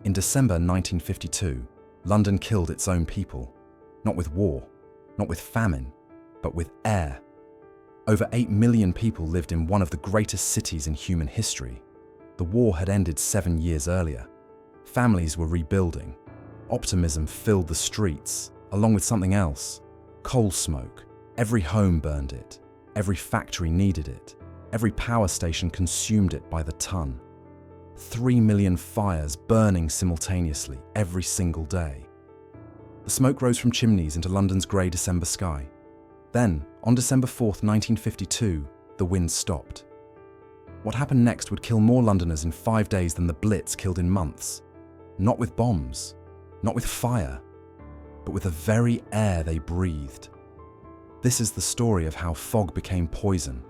In December 1952, London killed its own people, not with war, not with famine, but with air. Over 8 million people lived in one of the greatest cities in human history. The war had ended 7 years earlier. Families were rebuilding. Optimism filled the streets, along with something else: coal smoke. Every home burned it. Every factory needed it. Every power station consumed it by the ton. 3 million fires burning simultaneously every single day. The smoke rose from chimneys into London's grey December sky. Then, on December 4th, 1952, the wind stopped. What happened next would kill more Londoners in 5 days than the Blitz killed in months. Not with bombs, not with fire, but with the very air they breathed. This is the story of how fog became poison,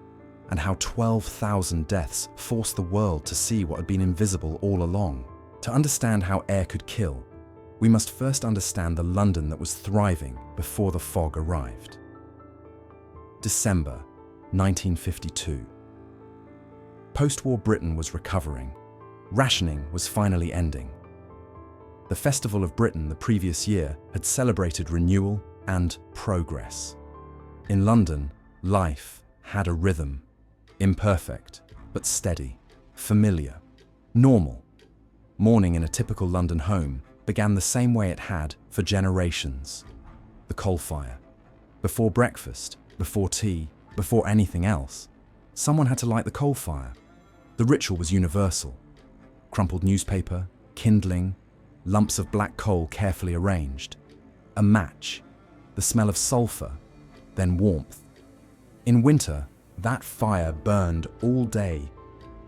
and how 12,000 deaths forced the world to see what had been invisible all along. To understand how air could kill, we must first understand the London that was thriving before the fog arrived. December 1952. Post-war Britain was recovering. Rationing was finally ending. The Festival of Britain the previous year had celebrated renewal and progress. In London, life had a rhythm. Imperfect, but steady, familiar, normal. Morning in a typical London home began the same way it had for generations. The coal fire. Before breakfast, before tea, before anything else, someone had to light the coal fire. The ritual was universal. Crumpled newspaper, kindling, lumps of black coal carefully arranged. A match, the smell of sulphur, then warmth. In winter, that fire burned all day,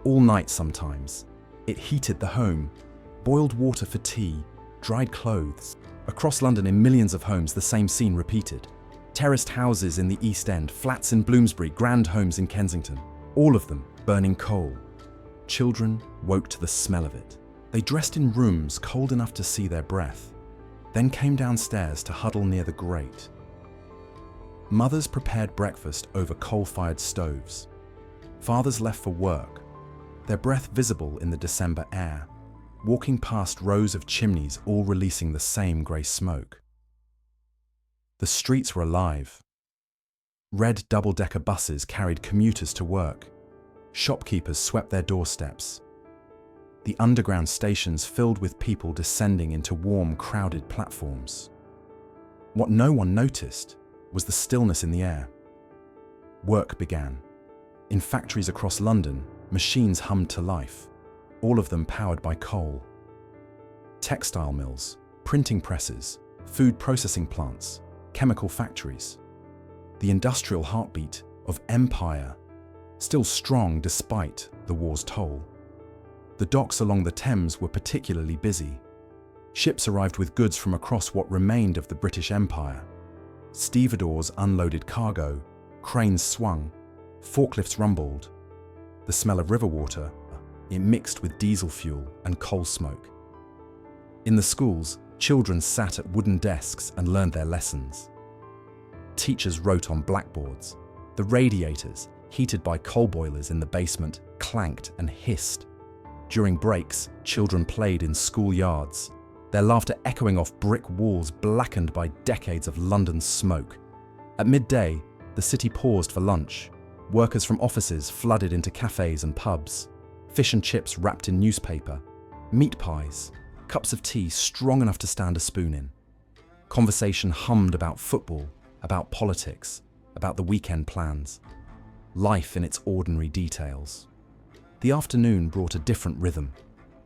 all night sometimes. It heated the home, boiled water for tea, dried clothes. Across London in millions of homes, the same scene repeated. Terraced houses in the East End, flats in Bloomsbury, grand homes in Kensington, all of them burning coal. Children woke to the smell of it. They dressed in rooms cold enough to see their breath, then came downstairs to huddle near the grate. Mothers prepared breakfast over coal-fired stoves. Fathers left for work, their breath visible in the December air, walking past rows of chimneys all releasing the same grey smoke. The streets were alive. Red double-decker buses carried commuters to work. Shopkeepers swept their doorsteps. The underground stations filled with people descending into warm, crowded platforms. What no one noticed was the stillness in the air. Work began. In factories across London, machines hummed to life, all of them powered by coal. Textile mills, printing presses, food processing plants, chemical factories. The industrial heartbeat of empire, still strong despite the war's toll. The docks along the Thames were particularly busy. Ships arrived with goods from across what remained of the British Empire. Stevedores unloaded cargo, cranes swung, forklifts rumbled. The smell of river water, it mixed with diesel fuel and coal smoke. In the schools, children sat at wooden desks and learned their lessons. Teachers wrote on blackboards. The radiators, heated by coal boilers in the basement, clanked and hissed. During breaks, children played in schoolyards, their laughter echoing off brick walls blackened by decades of London smoke. At midday, the city paused for lunch. Workers from offices flooded into cafes and pubs. Fish and chips wrapped in newspaper. Meat pies. Cups of tea strong enough to stand a spoon in. Conversation hummed about football, about politics, about the weekend plans. Life in its ordinary details. The afternoon brought a different rhythm.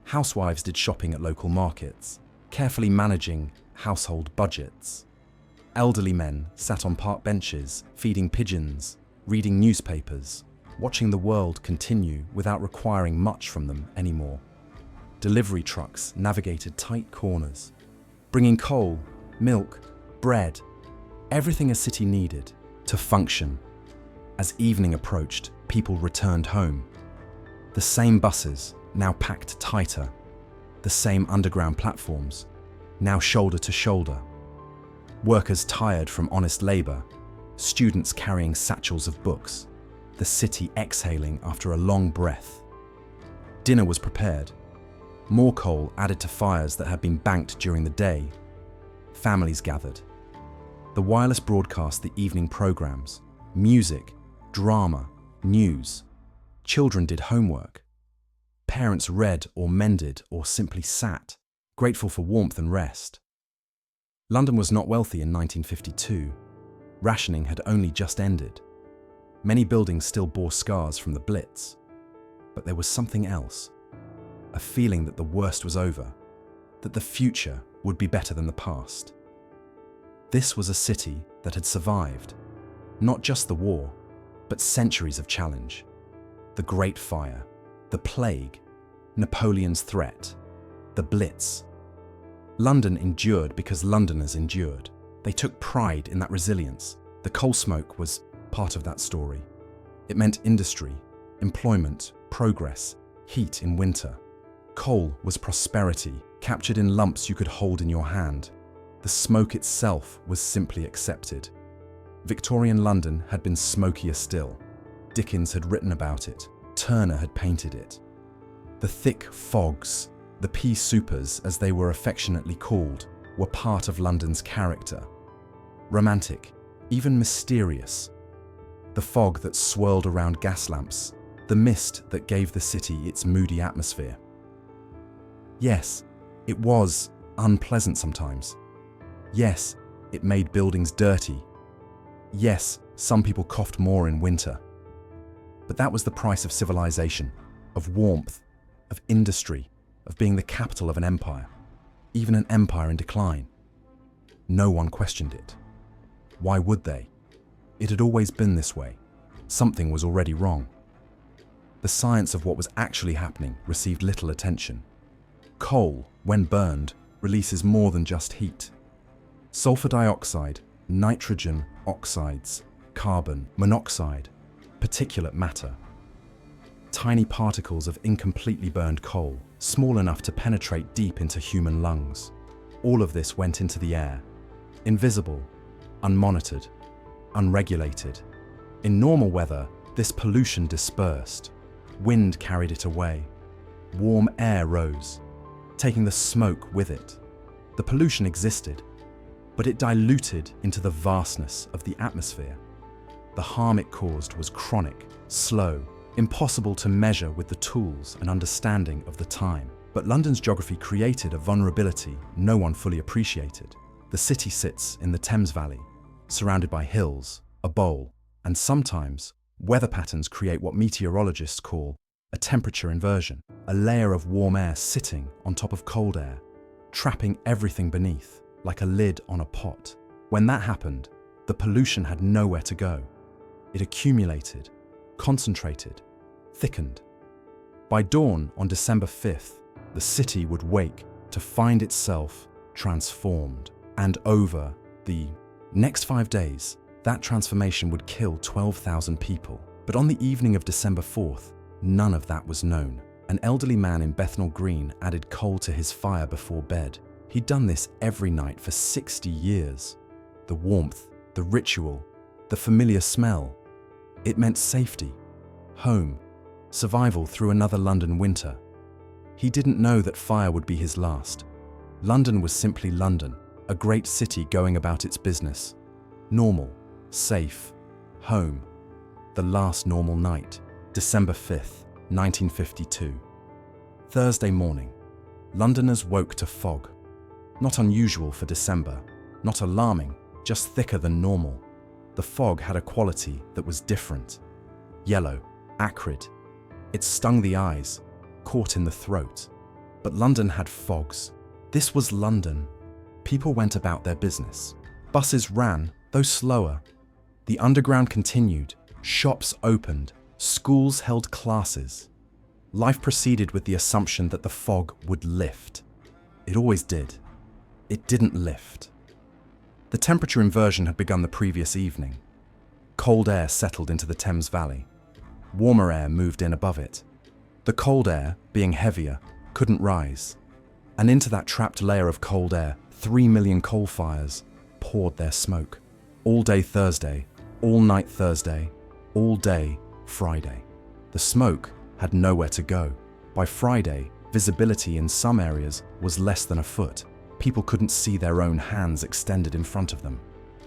Housewives did shopping at local markets, carefully managing household budgets. Elderly men sat on park benches, feeding pigeons, reading newspapers, watching the world continue without requiring much from them anymore. Delivery trucks navigated tight corners, bringing coal, milk, bread, everything a city needed to function. As evening approached, people returned home. The same buses, now packed tighter. The same underground platforms, now shoulder to shoulder. Workers tired from honest labour, students carrying satchels of books, the city exhaling after a long breath. Dinner was prepared. More coal added to fires that had been banked during the day. Families gathered. The wireless broadcast the evening programs, music, drama, news. Children did homework. Parents read or mended or simply sat, grateful for warmth and rest. London was not wealthy in 1952. Rationing had only just ended. Many buildings still bore scars from the Blitz. But there was something else. A feeling that the worst was over, that the future would be better than the past. This was a city that had survived, not just the war, but centuries of challenge. The Great Fire, the Plague, Napoleon's threat, the Blitz. London endured because Londoners endured. They took pride in that resilience. The coal smoke was part of that story. It meant industry, employment, progress, heat in winter. Coal was prosperity, captured in lumps you could hold in your hand. The smoke itself was simply accepted. Victorian London had been smokier still. Dickens had written about it. Turner had painted it. The thick fogs, the pea soupers as they were affectionately called, were part of London's character. Romantic, even mysterious. The fog that swirled around gas lamps, the mist that gave the city its moody atmosphere. Yes, it was unpleasant sometimes. Yes, it made buildings dirty. Yes, some people coughed more in winter. But that was the price of civilization, of warmth, of industry, of being the capital of an empire, even an empire in decline. No one questioned it. Why would they? It had always been this way. Something was already wrong. The science of what was actually happening received little attention. Coal, when burned, releases more than just heat. Sulfur dioxide, nitrogen oxides, carbon monoxide, particulate matter. Tiny particles of incompletely burned coal, small enough to penetrate deep into human lungs. All of this went into the air, invisible, unmonitored, unregulated. In normal weather, this pollution dispersed. Wind carried it away. Warm air rose, taking the smoke with it. The pollution existed, but it diluted into the vastness of the atmosphere. The harm it caused was chronic, slow, impossible to measure with the tools and understanding of the time. But London's geography created a vulnerability no one fully appreciated. The city sits in the Thames Valley, surrounded by hills, a bowl, and sometimes weather patterns create what meteorologists call a temperature inversion, a layer of warm air sitting on top of cold air, trapping everything beneath, like a lid on a pot. When that happened, the pollution had nowhere to go. It accumulated, concentrated, thickened. By dawn on December 5th, the city would wake to find itself transformed. And over the next 5 days, that transformation would kill 12,000 people. But on the evening of December 4th, none of that was known. An elderly man in Bethnal Green added coal to his fire before bed. He'd done this every night for 60 years. The warmth, the ritual, the familiar smell. It meant safety, home, survival through another London winter. He didn't know that fire would be his last. London was simply London, a great city going about its business. Normal, safe, home. The last normal night, December 5th, 1952. Thursday morning, Londoners woke to fog. Not unusual for December, not alarming, just thicker than normal. The fog had a quality that was different. Yellow, acrid. It stung the eyes, caught in the throat. But London had fogs. This was London. People went about their business. Buses ran, though slower. The underground continued. Shops opened. Schools held classes. Life proceeded with the assumption that the fog would lift. It always did. It didn't lift. The temperature inversion had begun the previous evening. Cold air settled into the Thames Valley. Warmer air moved in above it. The cold air, being heavier, couldn't rise. And into that trapped layer of cold air, 3 million coal fires poured their smoke. All day Thursday, all night Thursday, all day Friday. The smoke had nowhere to go. By Friday, Visibility in some areas was less than a foot. People couldn't see their own hands extended in front of them.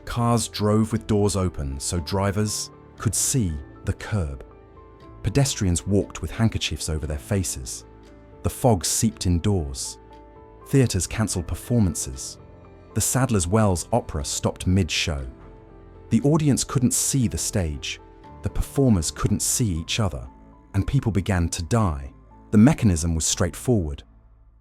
Cars drove with doors open so drivers could see the curb. Pedestrians walked with handkerchiefs over their faces. The fog seeped indoors. Theatres cancelled performances. The Sadler's Wells Opera stopped mid-show. The audience couldn't see the stage. The performers couldn't see each other, and people began to die. The mechanism was straightforward.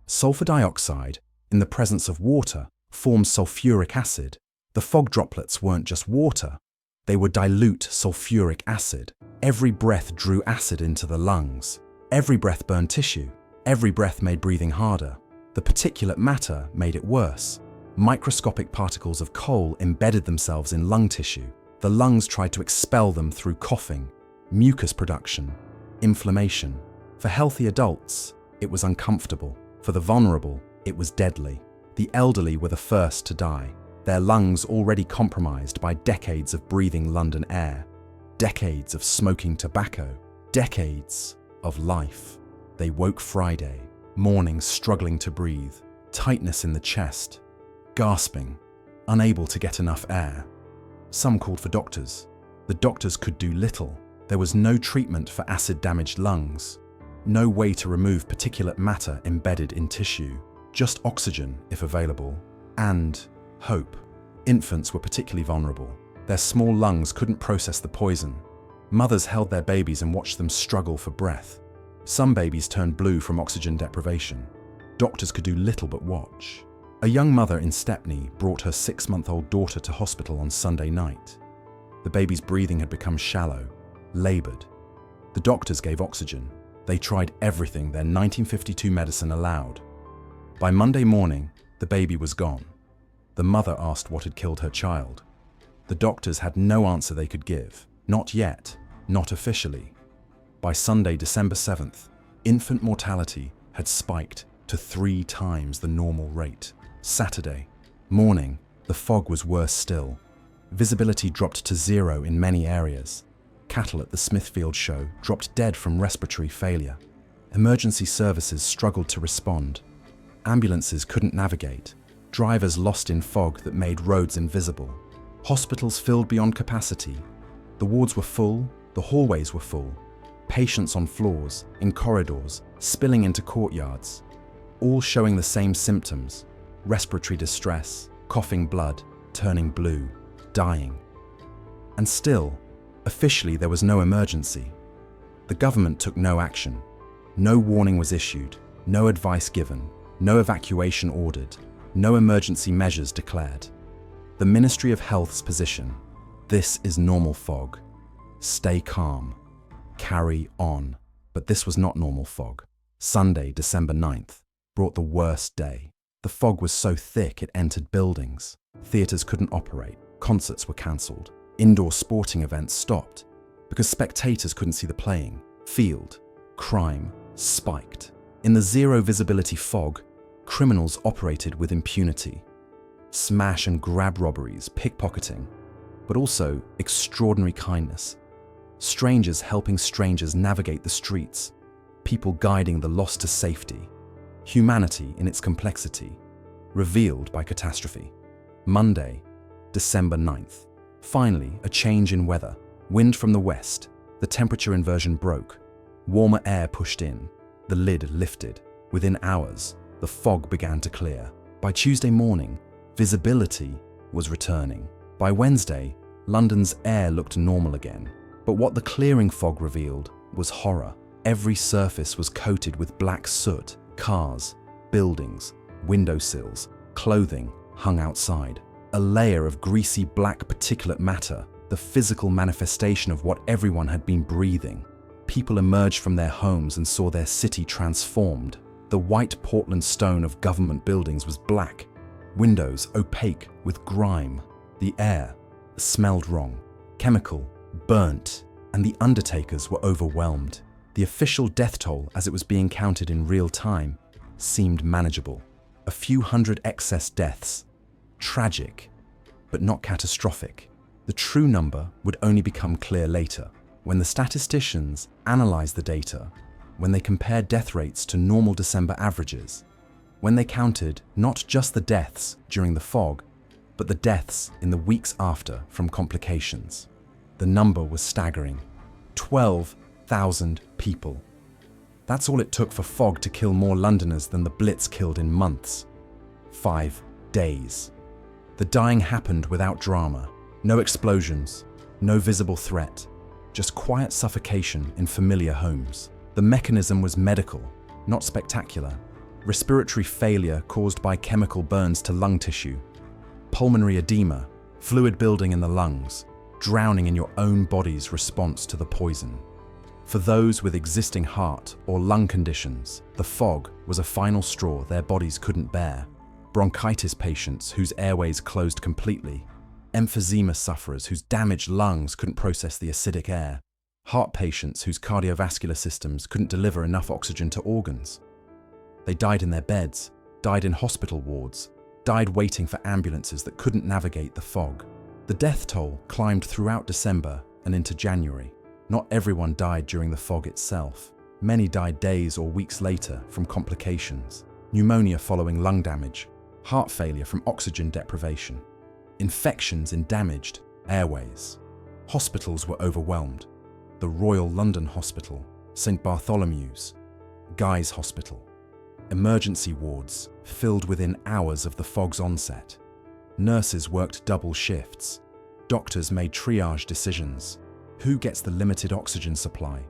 Sulfur dioxide, in the presence of water, forms sulfuric acid. The fog droplets weren't just water, they were dilute sulfuric acid. Every breath drew acid into the lungs. Every breath burned tissue. Every breath made breathing harder. The particulate matter made it worse. Microscopic particles of coal embedded themselves in lung tissue. The lungs tried to expel them through coughing, mucus production, inflammation. For healthy adults, it was uncomfortable. For the vulnerable, it was deadly. The elderly were the first to die, their lungs already compromised by decades of breathing London air, decades of smoking tobacco, decades of life. They woke Friday, morning struggling to breathe, tightness in the chest, gasping, unable to get enough air. Some called for doctors. The doctors could do little. There was no treatment for acid-damaged lungs, no way to remove particulate matter embedded in tissue, just oxygen if available, and hope. Infants were particularly vulnerable. Their small lungs couldn't process the poison. Mothers held their babies and watched them struggle for breath. Some babies turned blue from oxygen deprivation. Doctors could do little but watch. A young mother in Stepney brought her 6-month-old daughter to hospital on Sunday night. The baby's breathing had become shallow, laboured. The doctors gave oxygen. They tried everything their 1952 medicine allowed. By Monday morning, the baby was gone. The mother asked what had killed her child. The doctors had no answer they could give. Not yet, not officially. By Sunday, December 7th, infant mortality had spiked to 3 times the normal rate. Saturday morning, the fog was worse still. Visibility dropped to 0 in many areas. Cattle at the Smithfield show dropped dead from respiratory failure. Emergency services struggled to respond. Ambulances couldn't navigate. Drivers lost in fog that made roads invisible. Hospitals filled beyond capacity. The wards were full, the hallways were full. Patients on floors, in corridors, spilling into courtyards. All showing the same symptoms: respiratory distress, coughing blood, turning blue, dying. And still, officially there was no emergency. The government took no action. No warning was issued, no advice given, no evacuation ordered, no emergency measures declared. The Ministry of Health's position: this is normal fog. Stay calm. Carry on. But this was not normal fog. Sunday, December 9th, brought the worst day. The fog was so thick it entered buildings. Theatres couldn't operate. Concerts were cancelled. Indoor sporting events stopped because spectators couldn't see the playing field. Crime spiked. In the zero visibility fog, criminals operated with impunity. Smash and grab robberies, pickpocketing, but also extraordinary kindness. Strangers helping strangers navigate the streets. People guiding the lost to safety. Humanity in its complexity, revealed by catastrophe. Monday, December 9th. Finally, a change in weather. Wind from the west. The temperature inversion broke. Warmer air pushed in. The lid lifted. Within hours, the fog began to clear. By Tuesday morning, visibility was returning. By Wednesday, London's air looked normal again. But what the clearing fog revealed was horror. Every surface was coated with black soot. Cars, buildings, windowsills, clothing hung outside. A layer of greasy black particulate matter, the physical manifestation of what everyone had been breathing. People emerged from their homes and saw their city transformed. The white Portland stone of government buildings was black, windows opaque with grime. The air smelled wrong, chemical, burnt, and the undertakers were overwhelmed. The official death toll, as it was being counted in real time, seemed manageable. A few hundred excess deaths. Tragic, but not catastrophic. The true number would only become clear later. When the statisticians analyzed the data, when they compared death rates to normal December averages, when they counted not just the deaths during the fog, but the deaths in the weeks after from complications. The number was staggering: 12,000 people. That's all it took for fog to kill more Londoners than the Blitz killed in months. 5 days. The dying happened without drama. No explosions, no visible threat, just quiet suffocation in familiar homes. The mechanism was medical, not spectacular. Respiratory failure caused by chemical burns to lung tissue, pulmonary edema, fluid building in the lungs, drowning in your own body's response to the poison. For those with existing heart or lung conditions, the fog was a final straw their bodies couldn't bear. Bronchitis patients whose airways closed completely, emphysema sufferers whose damaged lungs couldn't process the acidic air, heart patients whose cardiovascular systems couldn't deliver enough oxygen to organs. They died in their beds, died in hospital wards, died waiting for ambulances that couldn't navigate the fog. The death toll climbed throughout December and into January. Not everyone died during the fog itself. Many died days or weeks later from complications: pneumonia following lung damage, heart failure from oxygen deprivation, infections in damaged airways. Hospitals were overwhelmed. The Royal London Hospital, St Bartholomew's, Guy's Hospital. Emergency wards filled within hours of the fog's onset. Nurses worked double shifts. Doctors made triage decisions. Who gets the limited oxygen supply?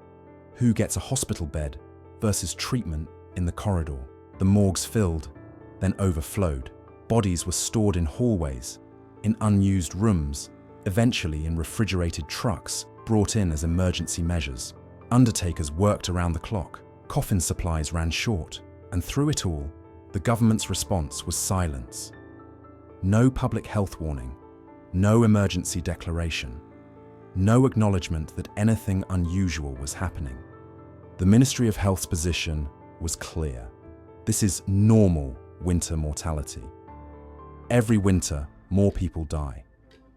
Who gets a hospital bed versus treatment in the corridor? The morgues filled, then overflowed. Bodies were stored in hallways, in unused rooms, eventually in refrigerated trucks brought in as emergency measures. Undertakers worked around the clock. Coffin supplies ran short. And through it all, the government's response was silence. No public health warning, no emergency declaration, no acknowledgement that anything unusual was happening. The Ministry of Health's position was clear. This is normal winter mortality. Every winter, more people die.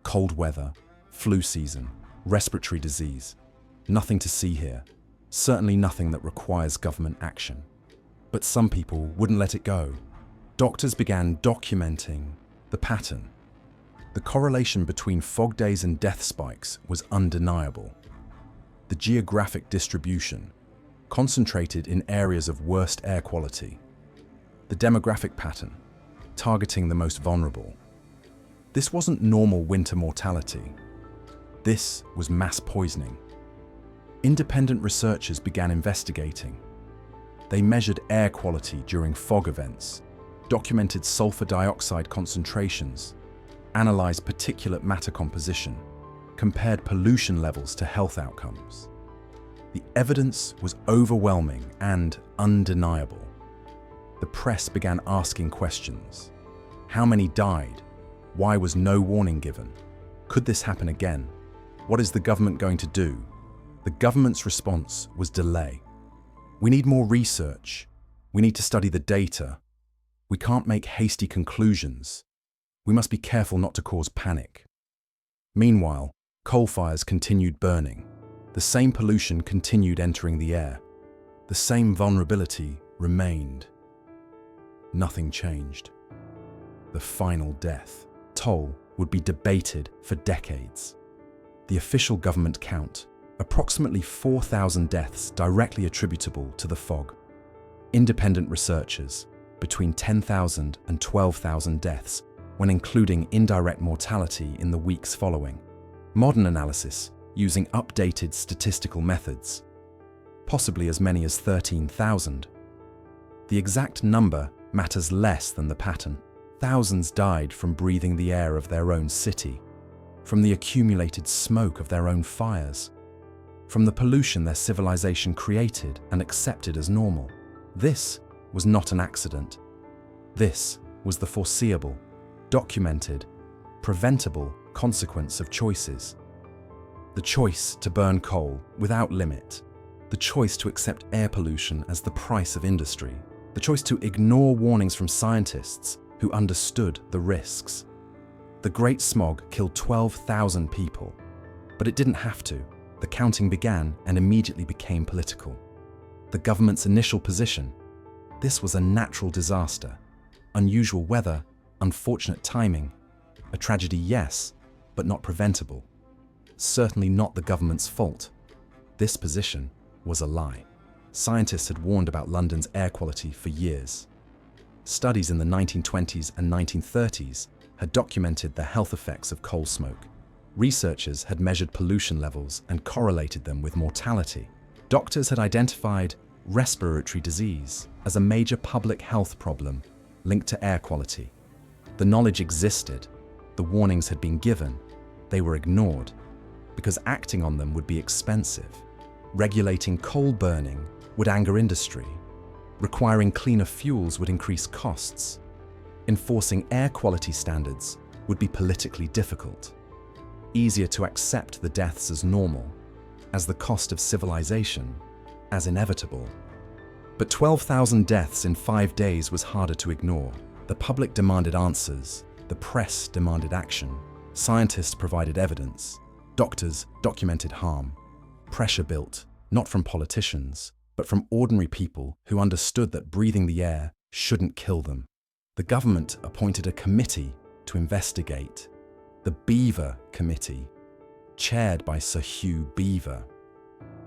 Cold weather, flu season, respiratory disease. Nothing to see here. Certainly nothing that requires government action. But some people wouldn't let it go. Doctors began documenting the pattern. The correlation between fog days and death spikes was undeniable. The geographic distribution, concentrated in areas of worst air quality. The demographic pattern, targeting the most vulnerable. This wasn't normal winter mortality. This was mass poisoning. Independent researchers began investigating. They measured air quality during fog events, documented sulfur dioxide concentrations, analyzed particulate matter composition, compared pollution levels to health outcomes. The evidence was overwhelming and undeniable. The press began asking questions. How many died? Why was no warning given? Could this happen again? What is the government going to do? The government's response was delay. We need more research. We need to study the data. We can't make hasty conclusions. We must be careful not to cause panic. Meanwhile, coal fires continued burning. The same pollution continued entering the air. The same vulnerability remained. Nothing changed. The final death toll would be debated for decades. The official government count: approximately 4,000 deaths directly attributable to the fog. Independent researchers: between 10,000 and 12,000 deaths when including indirect mortality in the weeks following. Modern analysis using updated statistical methods: possibly as many as 13,000. The exact number matters less than the pattern. Thousands died from breathing the air of their own city, from the accumulated smoke of their own fires, from the pollution their civilization created and accepted as normal. This was not an accident. This was the foreseeable, documented, preventable consequence of choices. The choice to burn coal without limit, the choice to accept air pollution as the price of industry, the choice to ignore warnings from scientists who understood the risks. The Great Smog killed 12,000 people, but it didn't have to. The counting began and immediately became political. The government's initial position: this was a natural disaster. Unusual weather, unfortunate timing. A tragedy, yes, but not preventable. Certainly not the government's fault. This position was a lie. Scientists had warned about London's air quality for years. Studies in the 1920s and 1930s had documented the health effects of coal smoke. Researchers had measured pollution levels and correlated them with mortality. Doctors had identified respiratory disease as a major public health problem linked to air quality. The knowledge existed, the warnings had been given, they were ignored, because acting on them would be expensive. Regulating coal burning would anger industry. Requiring cleaner fuels would increase costs. Enforcing air quality standards would be politically difficult. Easier to accept the deaths as normal, as the cost of civilization, as inevitable. But 12,000 deaths in 5 days was harder to ignore. The public demanded answers, the press demanded action, scientists provided evidence, doctors documented harm. Pressure built, not from politicians, but from ordinary people who understood that breathing the air shouldn't kill them. The government appointed a committee to investigate, the Beaver Committee, chaired by Sir Hugh Beaver.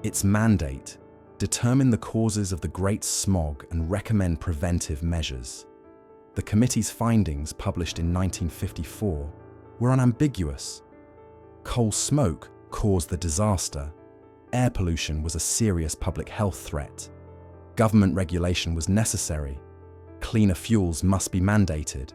Its mandate: determine the causes of the Great Smog and recommend preventive measures. The committee's findings, published in 1954, were unambiguous. Coal smoke caused the disaster. Air pollution was a serious public health threat. Government regulation was necessary. Cleaner fuels must be mandated.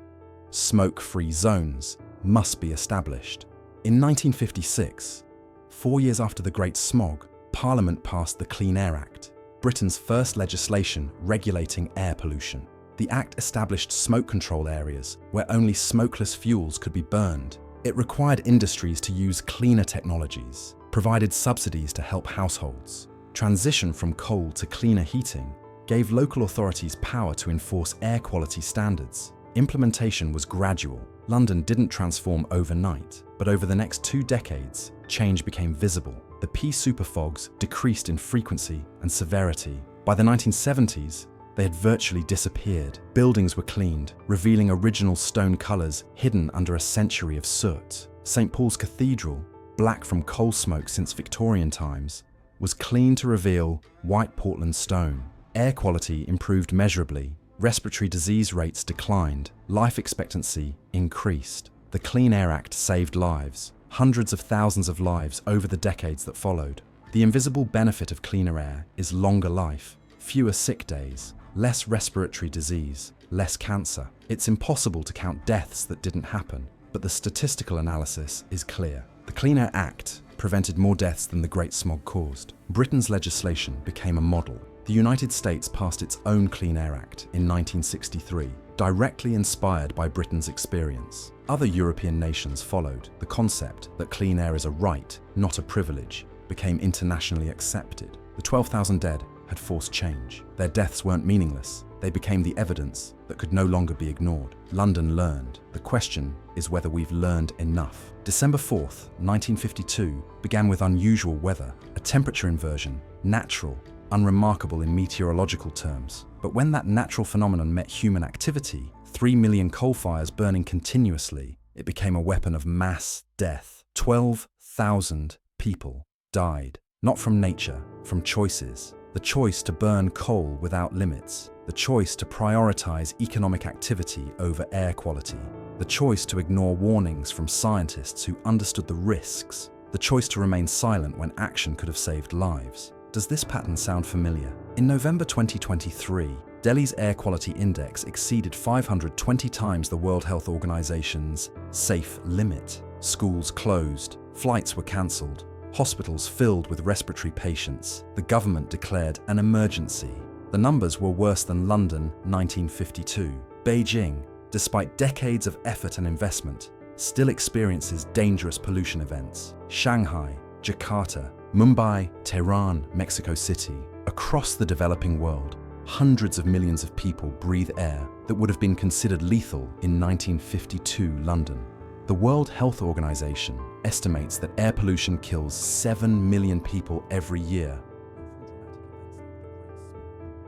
Smoke-free zones must be established. In 1956, 4 years after the Great Smog, Parliament passed the Clean Air Act, Britain's first legislation regulating air pollution. The Act established smoke control areas where only smokeless fuels could be burned. It required industries to use cleaner technologies, provided subsidies to help households. Transition from coal to cleaner heating gave local authorities power to enforce air quality standards. Implementation was gradual. London didn't transform overnight, but over the next 2 decades, change became visible. The P superfogs decreased in frequency and severity. By the 1970s, they had virtually disappeared. Buildings were cleaned, revealing original stone colours hidden under a century of soot. St. Paul's Cathedral, black from coal smoke since Victorian times, was cleaned to reveal white Portland stone. Air quality improved measurably. Respiratory disease rates declined. Life expectancy increased. The Clean Air Act saved lives, hundreds of thousands of lives over the decades that followed. The invisible benefit of cleaner air is longer life, fewer sick days, less respiratory disease, less cancer. It's impossible to count deaths that didn't happen, but the statistical analysis is clear. The Clean Air Act prevented more deaths than the Great Smog caused. Britain's legislation became a model. The United States passed its own Clean Air Act in 1963, directly inspired by Britain's experience. Other European nations followed. The concept that clean air is a right, not a privilege, became internationally accepted. The 12,000 dead had forced change. Their deaths weren't meaningless. They became the evidence that could no longer be ignored. London learned. The question is whether we've learned enough. December 4th, 1952 began with unusual weather, a temperature inversion, natural, unremarkable in meteorological terms. But when that natural phenomenon met human activity, 3 million coal fires burning continuously, it became a weapon of mass death. 12,000 people died, not from nature, from choices. The choice to burn coal without limits, the choice to prioritize economic activity over air quality, the choice to ignore warnings from scientists who understood the risks, the choice to remain silent when action could have saved lives. Does this pattern sound familiar? In November 2023, Delhi's air quality index exceeded 520 times the World Health Organization's safe limit. Schools closed, flights were cancelled, hospitals filled with respiratory patients. The government declared an emergency. The numbers were worse than London 1952. Beijing, despite decades of effort and investment, still experiences dangerous pollution events. Shanghai, Jakarta, Mumbai, Tehran, Mexico City. Across the developing world, hundreds of millions of people breathe air that would have been considered lethal in 1952 London. The World Health Organization estimates that air pollution kills 7 million people every year.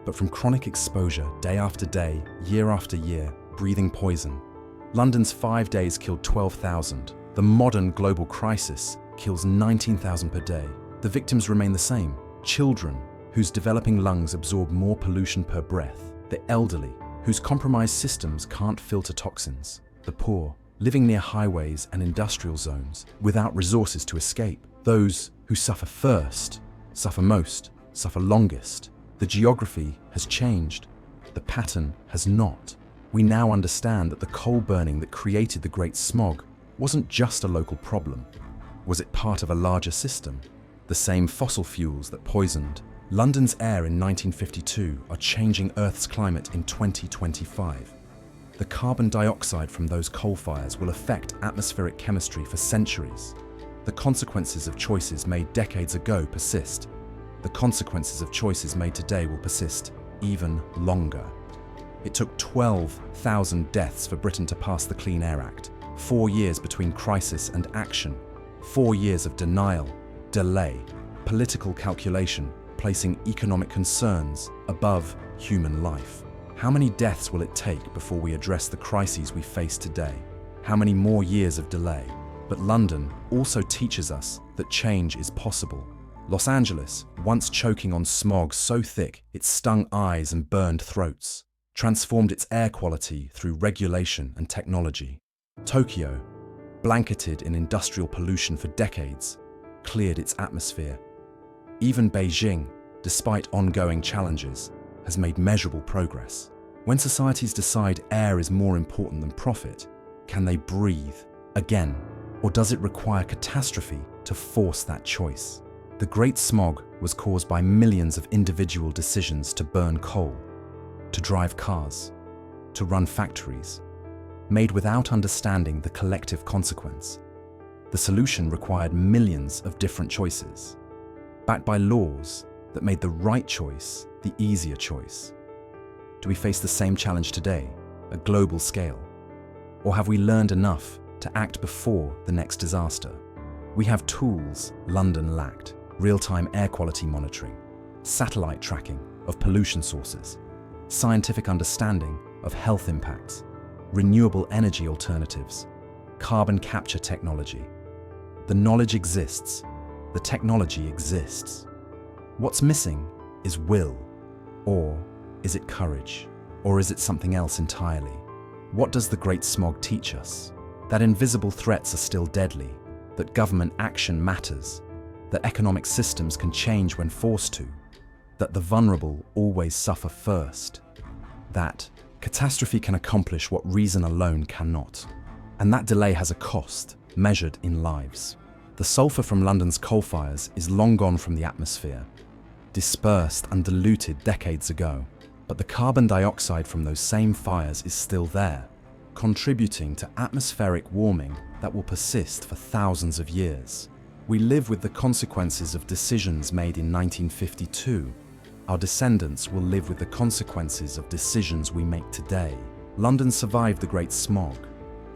but from chronic exposure day after day, year after year, breathing poison. London's 5 days killed 12,000. The modern global crisis kills 19,000 per day. The victims remain the same: children, whose developing lungs absorb more pollution per breath; the elderly, whose compromised systems can't filter toxins; the poor, living near highways and industrial zones without resources to escape; those who suffer first, suffer most, suffer longest. The geography has changed. The pattern has not. We now understand that the coal burning that created the Great Smog wasn't just a local problem. Was it part of a larger system? The same fossil fuels that poisoned London's air in 1952 are changing Earth's climate in 2025. The carbon dioxide from those coal fires will affect atmospheric chemistry for centuries. The consequences of choices made decades ago persist. The consequences of choices made today will persist even longer. It took 12,000 deaths for Britain to pass the Clean Air Act. 4 years between crisis and action. 4 years of denial, delay, political calculation, placing economic concerns above human life. How many deaths will it take before we address the crises we face today? How many more years of delay? But London also teaches us that change is possible. Los Angeles, once choking on smog so thick it stung eyes and burned throats, transformed its air quality through regulation and technology. Tokyo, blanketed in industrial pollution for decades, cleared its atmosphere. Even Beijing, despite ongoing challenges, has made measurable progress. When societies decide air is more important than profit, can they breathe again? Or does it require catastrophe to force that choice? The Great Smog was caused by millions of individual decisions to burn coal, to drive cars, to run factories, made without understanding the collective consequence. The solution required millions of different choices, backed by laws that made the right choice the easier choice. Do we face the same challenge today, at global scale? Or have we learned enough to act before the next disaster? We have tools London lacked: real-time air quality monitoring, satellite tracking of pollution sources, scientific understanding of health impacts, renewable energy alternatives, carbon capture technology. The knowledge exists, the technology exists. What's missing is will, or is it courage, or is it something else entirely? What does the Great Smog teach us? That invisible threats are still deadly, that government action matters, that economic systems can change when forced to, that the vulnerable always suffer first, that catastrophe can accomplish what reason alone cannot, and that delay has a cost, measured in lives. The sulfur from London's coal fires is long gone from the atmosphere, dispersed and diluted decades ago, but the carbon dioxide from those same fires is still there, contributing to atmospheric warming that will persist for thousands of years. We live with the consequences of decisions made in 1952. Our descendants will live with the consequences of decisions we make today. London survived the Great Smog,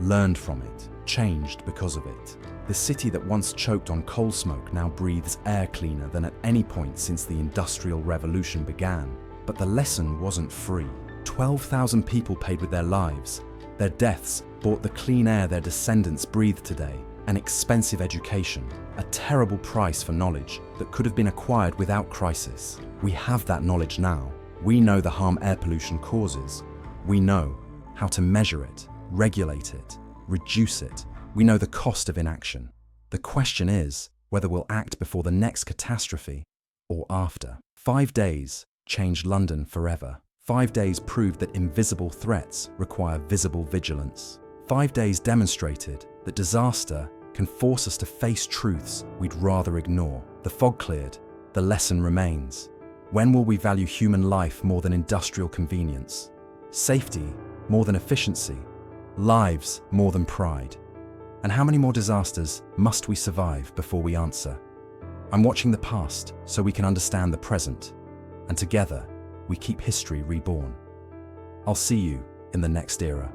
learned from it, changed because of it. The city that once choked on coal smoke now breathes air cleaner than at any point since the Industrial Revolution began. But the lesson wasn't free. 12,000 people paid with their lives. Their deaths bought the clean air their descendants breathe today, an expensive education, a terrible price for knowledge that could have been acquired without crisis. We have that knowledge now. We know the harm air pollution causes. We know how to measure it, regulate it, reduce it. We know the cost of inaction. The question is whether we'll act before the next catastrophe or after. 5 days changed London forever. 5 days proved that invisible threats require visible vigilance. 5 days demonstrated that disaster can force us to face truths we'd rather ignore. The fog cleared, the lesson remains. When will we value human life more than industrial convenience? Safety more than efficiency? Lives more than pride? And how many more disasters must we survive before we answer? I'm watching the past so we can understand the present, and together we keep history reborn. I'll see you in the next era.